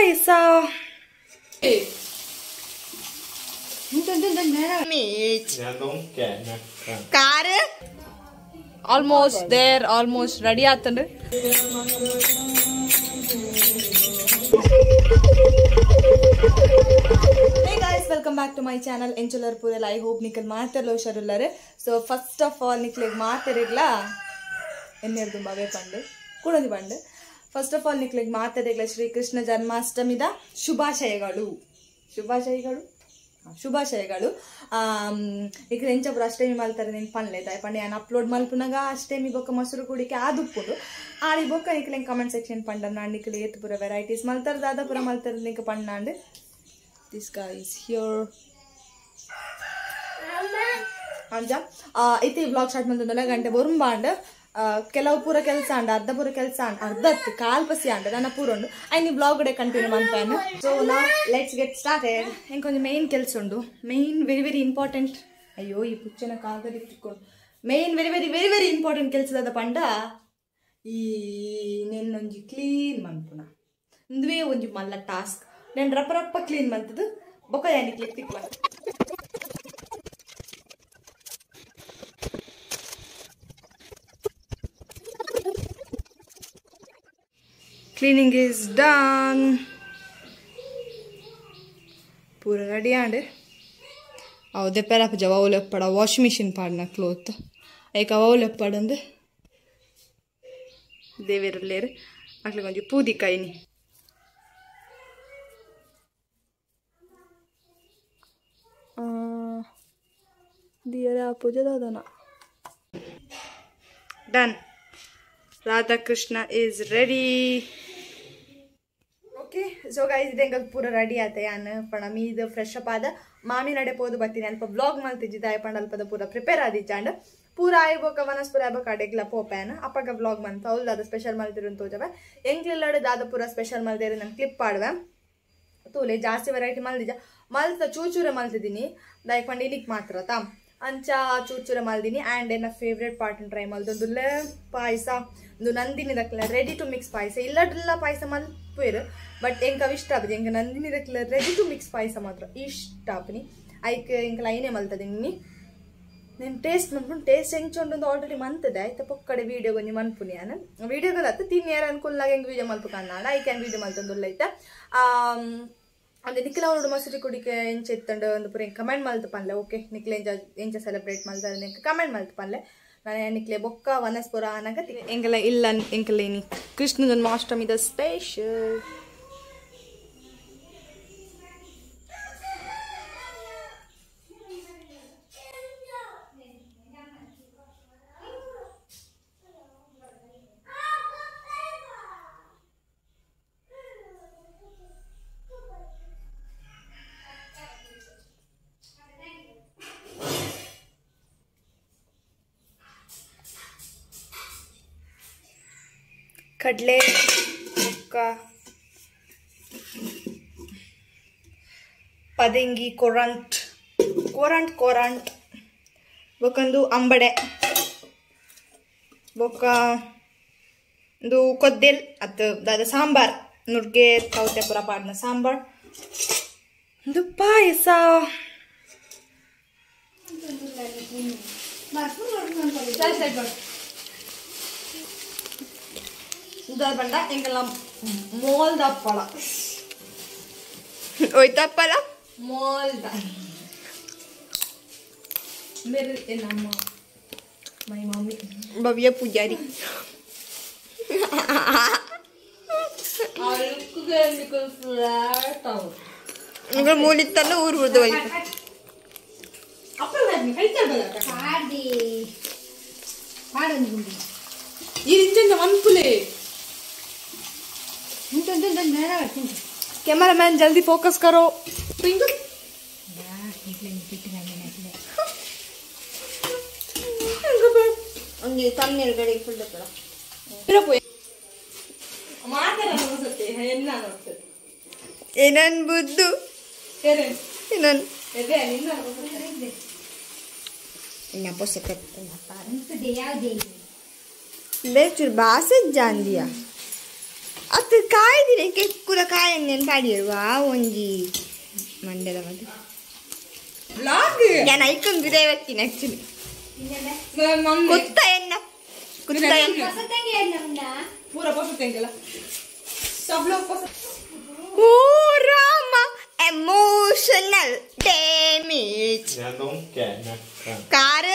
ಪಾಯಸ. ಕಾರ almost there, almost ready ಆತಂಡು. Welcome back to my channel ಎಂಚುಲರ್ ಪೂರಲ್. ಐ ಹೋಪ್ ನಿಖಲ್ ಮಾತಾಡಲು ಹುಷಾರುಲ್ಲರು. ಸೊ ಫಸ್ಟ್ ಆಫ್ ಆಲ್ ನಿಕ್ಲಿಗೆ ಮಾತಾಡಿರ್ಲ ಎನ್ನೆರಡು ಬಾವೇ ಪಂಡು ಕೂಡೊಂದು ಪಂಡು. ಫಸ್ಟ್ ಆಫ್ ಆಲ್ ನಿಕ್ಲಿಗೆ ಮಾತಾಡಿರ್ಲ ಶ್ರೀಕೃಷ್ಣ ಜನ್ಮಾಷ್ಟಮಿದ ಶುಭಾಶಯಗಳು. ಈಗ ಎಂಚಪುರ ಅಷ್ಟೇಮಿ ಮಲ್ತಾರೆ ನೀನು ಪನ್ಲೇದ ಪಂಡೆ ನಾನು ಅಪ್ಲೋಡ್ ಮಲ್ಪುನಾಗ ಅಷ್ಟೇಮಿ ಬೊಕ್ಕ ಮೊಸರು ಕುಡಿಕೆ ಆದುಪ್ಪುಂಡು ಆಳಿ ಬೊಕ್ಕ ನಿಕ್ಲೆ ಕಮೆಂಟ್ ಸೆಕ್ಷನ್ ಪಂಡ ನಾನು ನಿಕ್ಲೆ ಏತ್ ಪೂರ ವೆರೈಟೀಸ್ ಮಲ್ತಾರೆ ದಾದಾಪುರ ಮಲ್ತಾರೆ ನಿಂಕ ಪಣ್ಣಾಂಡು. ದಿಸ್ ಗೈ ಇಸ್ ಹಿಯರ್ ಅಂಜ ಐತಿ ವ್ಲಾಗ್ ಸ್ಟಾರ್ಟ್ ಮಾಡ್ತಂದಲ್ಲ ಗಂಟೆ ಬೊರುಂಬಾಂಡ್ ಕೆಲವು ಪೂರ ಕೆಲಸ ಅಂಡ ಅರ್ಧ ಪೂರ ಕೆಲಸ ಅಂಡ ಅರ್ಧತ್ತು ಕಾಲ್ಪಸಿ ಅಂಡ ನನ್ನ ಪೂರ ಉಂಡು ಐನಿ ಬ್ಲಾಗ್ ಡೆ ಕಂಟಿನ್ಯೂ ಮಾಡ್ತಾನು. ಸೊ ನಾ ಲೆಟ್ಸ್ ಗೆಟ್ ಸ್ಟಾರ್ಟೆಡ್. ಎಂಕೊಂದು ಮೇನ್ ಕೆಲಸ ಉಂಡು, ಮೇನ್ ವೆರಿ ವೆರಿ ಇಂಪಾರ್ಟೆಂಟ್. ಅಯ್ಯೋ ಈ ಪುಚ್ಚನ ಕಾಗದ ಇಟ್ಕೊಂಡು main very very very very important ಕೆಲಸದ ಪಂಡ ಈ ನೆನ್ನೊಂಜಿ ಕ್ಲೀನ್ ಮನ್ಪುನ ಇಂದುವೇ ಒಂಜಿ ಮಲ್ಲ ಟಾಸ್ಕ್. ನಾನು ರಪ್ಪ ಕ್ಲೀನ್ ಮಾಡ್ತದ್ದು ಬೊಕ್ಕ ಯಾನಿಕ್ಲಿ ತಿಕ್ ಮಾಡ. Cleaning is done. पूरा रेडी आंडे अव दे पेरा पे जवा ओले पड़ा वॉश मशीन पाड़ना क्लोथ एक ओले पड़ंदे देवेर लेर अक्ले కొంచెం పూదికాయని दियरा पूजा दादाना done. Radha Krishna is ready. Okay, so guys इदेंग पूरा रेडी आते यान पण मी इद फ्रेश अप आद मामी नडे पोदु बत्ತೀನಿ ಅಲ್ಪ ಬ್ಲಾಗ್ ಮಾಡ್ತಿದ್ದೆ ಐಪಂಡ ಅಲ್ಪದ ಪೂರ ಪ್ರಿಪೇರ್ ಆದಿಚಾಂಡ ಪೂರ ಆಯ್ಬೋಕ ವನಸ್ಪುರ ಆಯ್ಬೋಕ ಅಡೆಗ್ಲ ಪೋಪ್ಯಾನ ಅಪ್ಪಗ ಬ್ಲಾಗ್ ಮಂತ ಅವಲ್ ದಾದ ಸ್ಪೆಷಲ್ ಮಾಡ್ತಿರು ತೋಜವೆ ಎಂಕ್ಲಿಲ್ಲಡೆ ದಾದ ಪೂರ ಸ್ಪೆಷಲ್ ಮಾಡ್ತಿರು ನಾನು ಕ್ಲಿಪ್ ಪಾಡ್ವೆ ತೂಲೆ ಜಾಸ್ತಿ ವೆರೈಟಿ ಮಲ್ದಿಜ ಮಲ್ತ ಚೂಚೂರ ಮಲ್ತಿದ್ದೀನಿ ದೈಕ್ ಪಂಡ ಇಲಿಕ್ ಮಾತ್ರ ತಾ ಅಂಚ ಚೂಚೂರ ಮಲ್ದಿನಿ ಆ್ಯಂಡ್ ನನ್ನ ಫೇವ್ರೆಟ್ ಪಾರ್ಟ್ ಟ್ರೈ ಮಲ್ದೊಂದುಲ್ಲೆ ಪಾಯಸ ಒಂದು ನಂದಿನಿದಕ್ಲ ರೆಡಿ ಟು ಮಿಕ್ಸ್ ಪಾಯಸ ಇಲ್ಲಡ್ರೆಲ್ಲ ಪಾಯಸ ಮಲ್ಪೇರು ಬಟ್ ಎಂಕ ಇಷ್ಟ ಆಪದಿ ಎಂಕ ನಂದಿನಿದಕ್ಲ ರೆಡಿ ಟು ಮಿಕ್ಸ್ ಪಾಯಸ ಮಾತ್ರ ಇಷ್ಟ ಆಪನಿ ಐಕ್ ಎಂಕಲ ಐನೇ ಮಲ್ತದಿನಿ నేను టేస్ట్ మన్పును టేస్ట్ ఎంచుంటుంది ఆల్రెడీ మంతదే అయితే పొక్కడే వీడియో కొంచెం మన్పుని అని వీడియో కదా తిన్నేరు అనుకున్నాక ఇంక వీడియో మల్పు కన్నాడు ఐ క్యాన్ వీడియో మల్తుందుల్లో అయితే ಅದು ನಿಖಿಲ ಅವಳು ಮೊಸರು ಕುಡಿಕೆ ಎಂಚ ಎತ್ತಂಡು ಒಂದು ಪೂರ ಕಮೆಂಟ್ ಮಲ್ತು ಪನ್ಲೆ ಓಕೆ ನಿಖಿಲ ಎಂಚ ಸೆಲೆಬ್ರೇಟ್ ಮಲ್ತಾರೆ ನಿಂಗೆ ಕಮೆಂಟ್ ಮಲ್ತು ಪನ್ಲೆ ನಾನು ನಿಖಿಲೆ ಬೊಕ್ಕ ವನಸ್ಪುರ ಅನ್ನಕ ಎಂಗೆಲ್ಲ ಇಲ್ಲ ಎಂಕಲೆ ನೀ ಕೃಷ್ಣ ಜನ್ಮಾಷ್ಟಮಿದ ಸ್ಪೆಷಲ್. ಕಡಲೆ ಬೊಕ್ಕ ಪದಂಗಿ ಕೊರಂಟ್ ಬೊಕ್ಕಂದು ಅಂಬಡೆ ಬೊಕ್ಕ ಒಂದು ಕೊದ್ದೆಲ್ ಅದು ದಾದ ಸಾಂಬಾರ್ ನುರ್ಗೆ ಕೌತೆ ಪುರ ಪಾಡ್ನ ಸಾಂಬಾರ್ ಒಂದು ಪಾಯಸ ಉದಾರ್ ಬಂಡ ಎಂಗೆಲ್ಲ ಮೋಲ್ದ ಅಪ್ಪಳ ಒಯ್ತಪ್ಪಳ ಮೋಲ್ದ ಮೇರೆ ನಮ್ಮ ಮೈ ಮಮ್ಮಿ ಭವ್ಯ ಪೂಜಾರಿ ಮೂಲಿತ್ತಲ್ಲ ಊರು ಬಿಡ್ದು ಮನ್ಪುಲೆ कैमरामैन जल्दी फोकस करो. ಏನನ್ ಬುದ್ದು ले चुर बासे जान दिया ಅದು ಕಾಯ್ದಿನ ಕೆಕ್ಕುಲ ಕಾಯನ್ನೇನು ಪಾಡಿರುವ ಒಂಜಿ ಮಂಡ್ಯದ ಮದ್ದು ನಾನು ಐಕೊಂಡ್ ಬಿಡ ಇವತ್ತಿನ ಆಕ್ಚುಲಿ ಓ ರಾಮ ಎಮೋಷನಲ್ ಡ್ಯಾಮೇಜ್ ಕಾರ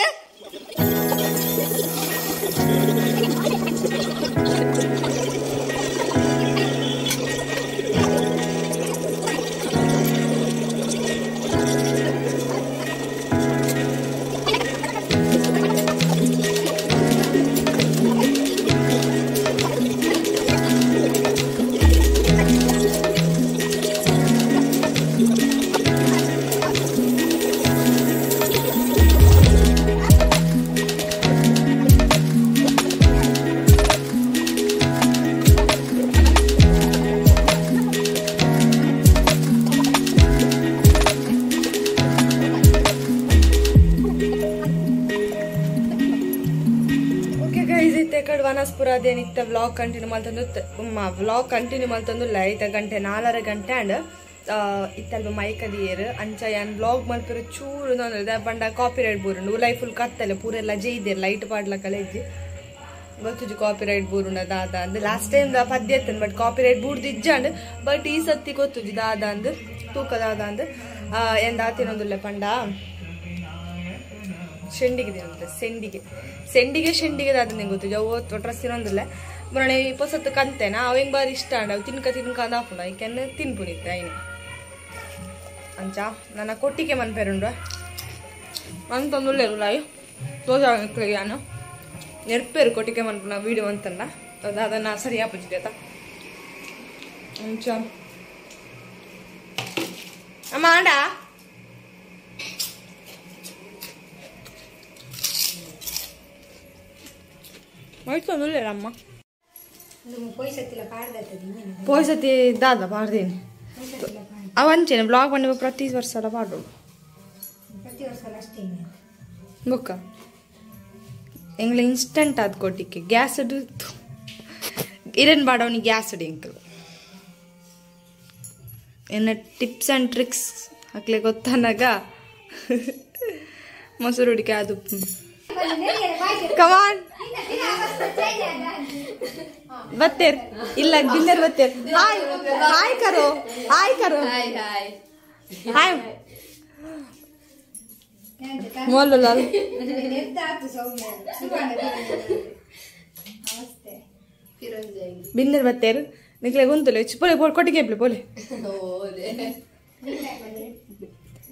ವನಸ್ಪುರದೇನಿತ್ತ ವ್ಲಾಗ್ ಕಂಟಿನ್ಯೂ ಮಾಡ್ತಂದು ವ್ಲಾಗ್ ಕಂಟಿನ್ಯೂ ಮಾಡ್ತಂದು ಐತ ಗಂಟೆ 4 ಗಂಟೆ ಅಂಡ್ ಇತ್ತಲ್ವ ಮೈಕದಿಯರು ಅಂಚ ಯಾನ್ ವ್ಲಾಗ್ ಮಲ್ಪರು ಚೂರು ಬಂಡ ಕಾಪಿ ರೈಟ್ ಬೂರುಂಡು ಉಲಾಯಿ ಫುಲ್ ಕತ್ತಲೆ ಪೂರೆಲ್ಲ ಜೈದೆ ಲೈಟ್ ಪಾಡ್ಲ ಕಳೆಜ್ಜಿ ಗೊತ್ತುಜಿ ಕಾಪಿ ರೈಟ್ ಬೂರುಂಡ ದಾದ ಅಂದ್ ಲಾಸ್ಟ್ ಟೈಮ್ ಪದ್ಯ ಎತ್ತನ್ ಬಟ್ ಕಾಪಿ ರೈಟ್ ಬೂರ್ದು ಇಜ್ಜಂಡ್ ಬಟ್ ಈ ಸತಿ ಗೊತ್ತುಜಿ ದಾದ ಅಂದ್ ತೂಕ ದಾದ ಅಂದ್ ಎಂದ ಆತಿನೊಂದುಲ್ಲೆ ಪಂಡ ಶೆಂಡಿಗೆ ಶೆಂಡಿಗೆ ದಾದ ನಂಗೆ ಗೊತ್ತು ಅವು ಡ್ರೆಸ್ ತಿನ್ನೊಂದಿಲ್ಲ ಬರೋಣ ಪೊಸತ್ತು ಕಂತೆನ ಅವ ಹೆಂಗೆ ಬಾರಿ ಇಷ್ಟ ಅಂಡ ಅವು ತಿನ್ಕ ಅಂದಾಪುಣ ಈಕೆನ್ನು ತಿನ್ಪುಣಿತ್ತೆ ಐನು ಅಂಚ ನನ್ನ ಕೊಟ್ಟಿಗೆ ಮನ್ಪೇರುಂಡ ಮನ್ ತೊಂದುಲ್ಲೇರು ಲಾಯ್ ತೋಜಾಕ್ಲಿಗೆ ನಾನು ನೆರ್ಪೇರು ಕೊಟ್ಟಿಗೆ ಮನ್ಪುಣ ವೀಡಿಯೋ ಅಂತಂದ ಅದನ್ನ ಸರಿ ಆಪಜಿದೆ ಆತ ಅಂಚ ಅಮ್ಮ ಆಡ ಅಮ್ಮ పోయి సతి దాదా పాడదేని అవంచేను బ్లాగ్ పండి ప్రతి వర్షాల పాడు బొక్క ಎಂಗ್ಲ ಇನ್ಸ್ಟಂಟ್ ಅದು ಕೊಟ್ಟಿಕ್ಕೆ ಗ್ಯಾಸ್ ಇರೇನು ಬಾಡವನಿ ಗ್ಯಾಸ್ ಇಂಕಲ್ ಏನ ಟಿಪ್ಸ್ ಆ್ಯಂಡ್ ಟ್ರಿಕ್ಸ್ ಹಾಕ್ಲೆ ಗೊತ್ತನಾಗ ಮೊಸರು ಹುಡಿಕೆ ಅದು ಕಮಾನ್ बत्तेर इल्ल डिनर बत्तेर हाय हाय करो हाय हाय मोल लाल डिनर बत्तेर निकले गुंतले पोले पोले कोटिके पोले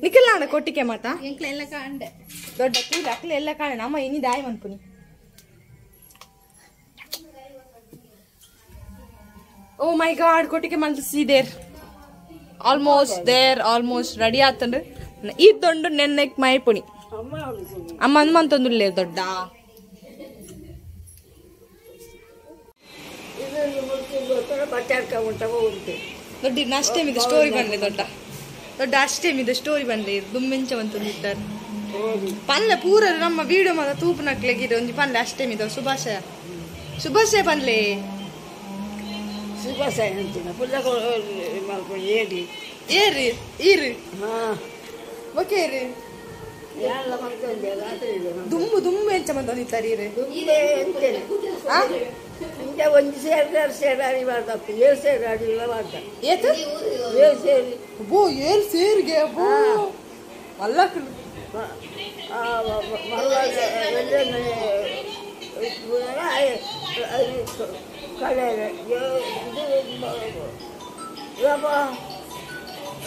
निकल ना कोटिके माता ಎಂಕ್ಲೆಲ್ಲ ಕಾಂಡೆ ದೊಡ್ಡ ಕೂಲ ಅಕ್ಲೆ ಎಲ್ಲ ಕಾಣೆ ನಮ್ಮ ಇನಿ ದಾಯಿ ಮನ್ಪುನಿ Oh my god, kottike mantu see there. Almost ready attandu. Idondu nennek maipuni. Amma mantondulle dodda. Doddi next time idu story banle dodda. Dodda ಅಷ್ಟೇ ಇದು ಸ್ಟೋರಿ ಬಂದ್ರೆ ದುಮ್ಮೆಂಚ ಅಂತಂದಿದ್ದಾರೆ ಪನ್ಲೆ ಪೂರ ನಮ್ಮ ವಿಡಿಯೋ ಮಾತ್ರ ತೂಪನಕ್ಲೆಗಿದೆ ಒಂಜಿ ಪನ್ಲೆ ಅಷ್ಟೇ ಇದು ಶುಭಾಶಯ ಪನ್ಲೆ ಶುಭಾಶಯ ಅಂತಿನ ಪುಲ್ಲ ಮಾಡ್ಕೊಂಡು ಏರಿ ಈರಿ ಓಕೆರಿ ಎಲ್ಲ ಮಾಡ್ಕೊಂಡು ದುಮ್ಮು ಎಂಚ ಮಂದಿದ್ದಾರೆ ఇంకా ಒಂದು ಸೇರ್ ಅಡಿ ಮಾಡ್ದಪ್ಪ 7 ಸೇರ್ ಅಡಿ ಇಲ್ಲ ಮಾಡ್ದ ಏತು 7 ಸೇರಿ ಬೋ 7 ಸೇರ್ಗೆ ಬೋ ಅಲ್ಲಕ ಮರವಾದ ಎಲ್ಲನೆ ಕಳೆ ಯಪ್ಪ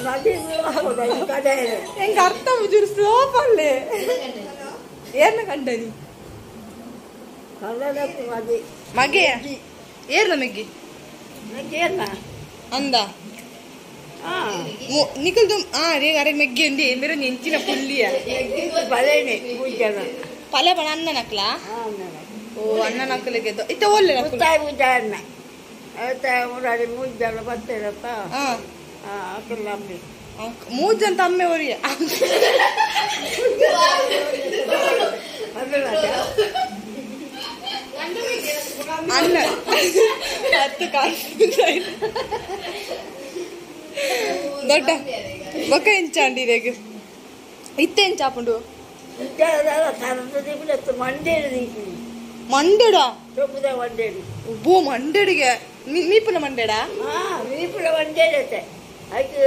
ನದಿ ಹೋದ ಕಡೆ ಹೆಂಗ ಅರ್ಥ ಮುಜುರು ಸ್ಲೋಪ್ ಅಲ್ಲೇ ಏನು ಕಂಡನಿ ಕಲ್ಲದಕ್ಕೆ ಮದಿ ಮಗೆ ಏರ್ಲ ಮೆಗ್ಗಿ ಏನ ಅಂದ ನಿಕಲ್ ತುಮ್ ರೇ ಅರೆ ಮೆಗ್ಗಿ ಅಂದಿ ಮೇರೆ ನೆಂಚಿನ ಪುಲ್ಲಿಯ ಬಲೇನೆ ಪೂಜನ ಪಲೆ ಬಣ ಅನ್ನ ನಕ್ಲ ಓ ಅನ್ನ ನಕ್ಲಿಗೆ ಇತ್ತ ಒಳ್ಳೆ ಮುತ್ತಾಯಿ ಪೂಜನ ಆಯ್ತಾ ಮುರಾಡಿ ಮುಜ್ಜನ ಬರ್ತೇನಪ್ಪ ಅಕ್ಕಲ್ಲ ಅಮ್ಮಿ ಮೂಜನ್ ತಮ್ಮೆ ಒರಿಯ ಅಲ್ಲ 10 ದೊಡ್ಡ ಬೊಕ್ಕ ಎಂಚಾಂಡಿರೆಗ್ ಇತ್ತೆ ಎಂಚಾಪುಂಡು ಮಂಡೇಡಾ ಬೋ ಮಂಡೇಡಿಗೆ ಮೀಪುನ ಮಂಡೇಡಾ ಮೀಪುನ ಮಂಡೇಡತ್ತೆ ಅದಕ್ಕೆ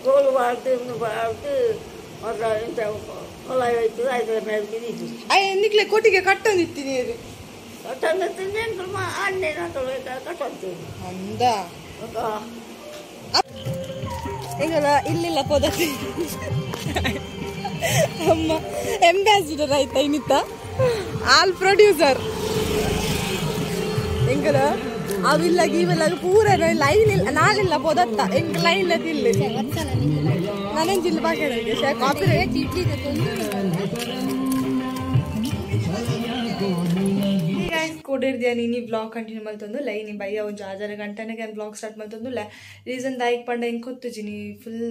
ತೋಲು ಬಾಳ್ದು ಇಂತ ಹೊಲ ಹೋಯ್ತು ಅದರ ಮೇಲೆ ಬಿದ್ದು ನಿಕ್ಲೆ ಕೊಟ್ಟಿಗೆ ಕಟ್ಟೊಂದಿತ್ತೀನಿ ಅದು ಕಟ್ಟೊಂದಿತ್ತೀನಿ ಅಣ್ಣೇನ ಕಟ್ಟೊಂತೀನಿ ಅಂದ ಹಿಂಗಲ್ಲ ಇಲ್ಲಿಲ್ಲ ಪೋದತಿ ಅಮ್ಮ ಎಂಬಾಸಿಡರ್ ಆಯ್ತಾ ಇನ್ನಿತ್ತ ಆಲ್ ಪ್ರೊಡ್ಯೂಸರ್ ಹಿಂಗಲ್ಲ ಅವಿಲ್ಲಾಗ ಇವೆಲ್ಲಾಗ ಪೂರ ಲೈನ್ ಇಲ್ಲ ನಾನಿಲ್ಲ ಪೋದತ್ತ ಹಿಂಗ ಲೈನ್ ಇಲ್ಲ ನಾನೇನು ಜಿಲ್ಲೆ ಬಾಕಿ ಕಾಪಿ ಕೊಡಿರ್ದ್ಯಾ ನೀನು ವ್ಲಾಗ್ ಕಂಟಿನ್ಯೂ ಮಲ್ತೊಂದು ಲೈನ್ ಬಯ್ಯ ಒಂದು 6 ಗಂಟೆಗೆ ವ್ಲಾಗ್ ಸ್ಟಾರ್ಟ್ ಮಲ್ತೊಂದು ರೀಸನ್ ದಾಯಿಕ್ ಪಂಡ ಹೆಂಗೆ ಕೊತ್ತುಜಿನಿ ಫುಲ್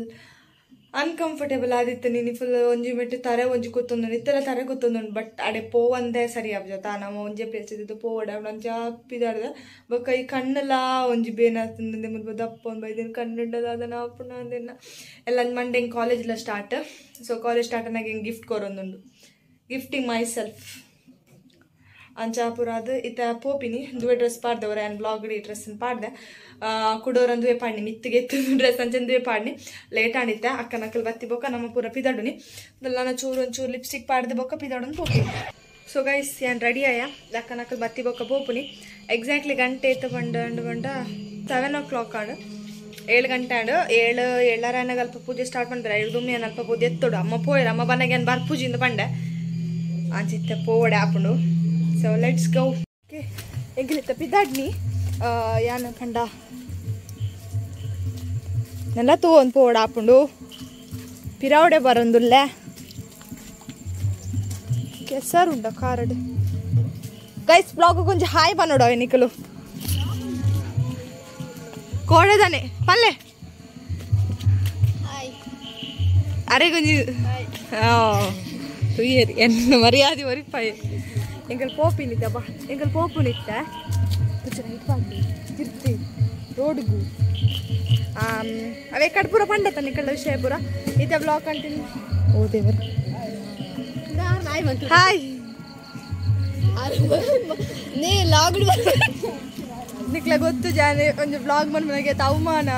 ಅನ್ಕಂಫರ್ಟೇಬಲ್ ಆದಿತ್ತು ನೀನು ಫುಲ್ ಒಂಜಿ ಮೆಟ್ಟು ತರೆ ಒಂಜಿ ಕೂತೊಂದು ಇತ್ತೆಲ್ಲ ತರೆ ಕೂತೊಂದು ಬಟ್ ಅಡೆ ಪೋವಂದೇ ಸರಿ ಆಬ್ಜ ನಮ್ಮ ಒಂಜೆ ಪ್ಲೇಸ್ ಇದ್ದು ಪೋವಡ ಒಂಜಿ ಅಪ್ಪಿದಾಡ್ದ ಬೊಕ್ಕ ಈ ಕಣ್ಣೆಲ್ಲ ಒಂಜಿ ಬೇನಾಗ್ತದೆ ಮುರ್ಬೋದು ದಪ್ಪ ಒಂದು ಬೈದಿನ ಕಣ್ಣಿಡ್ಡದ ಅದನ್ನ ಅಪ್ಪಣ ಅಂದೇನ ಎಲ್ಲ ಮಂಡೆ ಹಿಂಗೆ ಕಾಲೇಜೆಲ್ಲ ಸ್ಟಾರ್ಟ್ ಸೊ ಕಾಲೇಜ್ ಸ್ಟಾರ್ಟ್ ಅನ್ನಾಗ ಹಿಂಗೆ ಗಿಫ್ಟ್ ಕೊರೊಂದುಂಡು ಗಿಫ್ಟಿಂಗ್ ಮೈ ಸೆಲ್ಫ್ ಅಂಚಾಪುರ ಅದು ಇತ್ತ ಪೋಪಿನಿ ದುವೆ ಡ್ರೆಸ್ ಪಾಡ್ದವ್ರೆ ಆ್ಯಂಡ್ ಬ್ಲಾಗ್ಡಿ ಡ್ರೆಸ್ ಪಾಡ್ದೆ ಕುಡೋರನ್ ದುವೆ ಪಾಡ್ನಿ ಮಿತ್ತಿಗೆ ಎತ್ತು ಡ್ರೆಸ್ ಅಂಚನ್ ದುವೆ ಪಾಡ್ನಿ ಲೇಟ್ ಆಣಿತ್ತೆ ಅಕ್ಕನ ಅಕ್ಕಲ್ ಬತ್ತಿ ಬೊಕ್ಕ ನಮ್ಮ ಪೂರ ಪಿದಾಡುನಿ ನಾನು ಒಂಚೂರು ಲಿಪ್ಸ್ಟಿಕ್ ಪಾಡ್ದೆ ಬೊಕ್ಕ ಪಿದಾಡೋನ್ ಪೋಪಿ ಸೊ ಗೈಸ್ ಏನು ರೆಡಿ ಆಯ ಅಕ್ಕನ ಅಕ್ಕಲ್ ಬತ್ತಿ ಬೊಕ್ಕ ಪೋಪುನಿ ಎಕ್ಸಾಕ್ಟ್ಲಿ ಗಂಟೆ ಎತ್ತು ಬಂಡ 7 o'clock ಆಡು 7 ಗಂಟೆ ಆಡು 7 ಅಲ್ಪ ಪೂಜೆ ಸ್ಟಾರ್ಟ್ ಮಾಡ್ತಾರೆ 7 ದುಮ್ಮಿ ಅಲ್ಪ ಪೂಜೆ ಎತ್ತೋಡು ಅಮ್ಮ ಪೋಯ್ರ ಅಮ್ಮ ಬನ್ನಾಗ ಏನು ಬಾರ್ ಪೂಜೆಯಿಂದ ಬಂಡೆ ಅಂಚಿತ್ತೆ ಪೋವಡೆ ಆಪುಂಡು ಸೊ ಲೆಟ್ಸ್ ಗೋ ಓಕೆ ಎಂಗಿಲಿತ್ತ ಪಿದಾಡ್ನಿ ಯಾನ ಪಂಡ ನೆಲ್ಲ ತೂ ಒಂದು ಪೋವಡ ಆಪುಂಡು ಪಿರಾವಡೆ ಬರೊಂದುಲ್ಲೆ ಕೆಸರುಂಡ ಕಾರಡು ಗೈಸ್ ಬ್ಲಾಗ್ ಕೊಂಚ ಹಾಯ್ ಬನ್ನೋಡ ಎನಿಕಲು ಕೋಡೆದಾನೆ ಪಲ್ಲೆ ಅರೆ ಕೊಂಚ ತುಯ್ಯರಿ ಎನ್ನ ಮರ್ಯಾದೆ ಒರಿಪಾಯಿ ಎಂಗಲ್ ಪೋಪಿ ನಿತ್ತಪ್ಪ ಎಂಗಲ್ ಪೋಪು ನಿತ್ತ ತಿರ್ತಿ ರೋಡ್ಗು ಅವೇ ಕಡ್ಪುರ ಪಂಡತ ನಿಕಳ ವಿಷಯ ಪೂರ ಇದೇ ಬ್ಲಾಗ್ ಕಂಟಿನ್ಯೂ ಓ ದೇವರ ಹಾಯ್ ನೇ ಲಾಗ್ಡು ನಿಕ್ಲ ಗೊತ್ತು ಜಾನೆ ಒಂದು ಬ್ಲಾಗ್ ಮನೆಗೆ ಅವಮಾನ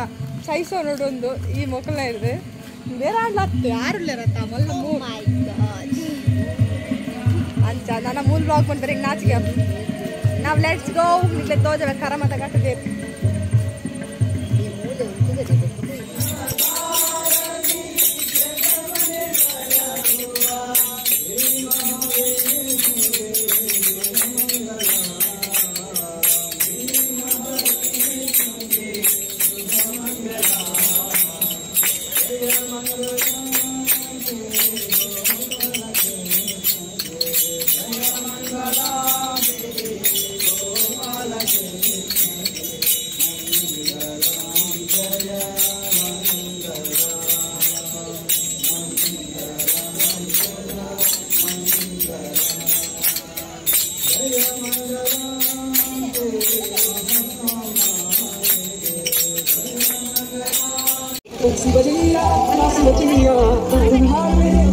ಸೈಸೋ ನೋಡೊಂದು ಈ ಮೊಕ್ಕಲ ಇರ್ದೆ ಬೇರೆ ಆಡ್ಲತ್ತು ಯಾರು ಇಲ್ಲರತ್ತ ಮಲ್ಲ ಅಂಚ ನನ್ನ ಮೂಲ ಬ್ಲಾಗ್ ಬಂದ್ರೆ ಹಿಂಗೆ ನಾಚಿಕೆ ನಾವು ಲೆಟ್ಸ್ ಗೋ ನಿಕ್ಲೆ ತೋಜವೆ ಕರ ಮತ ಕಟ್ಟದೆ Bajia,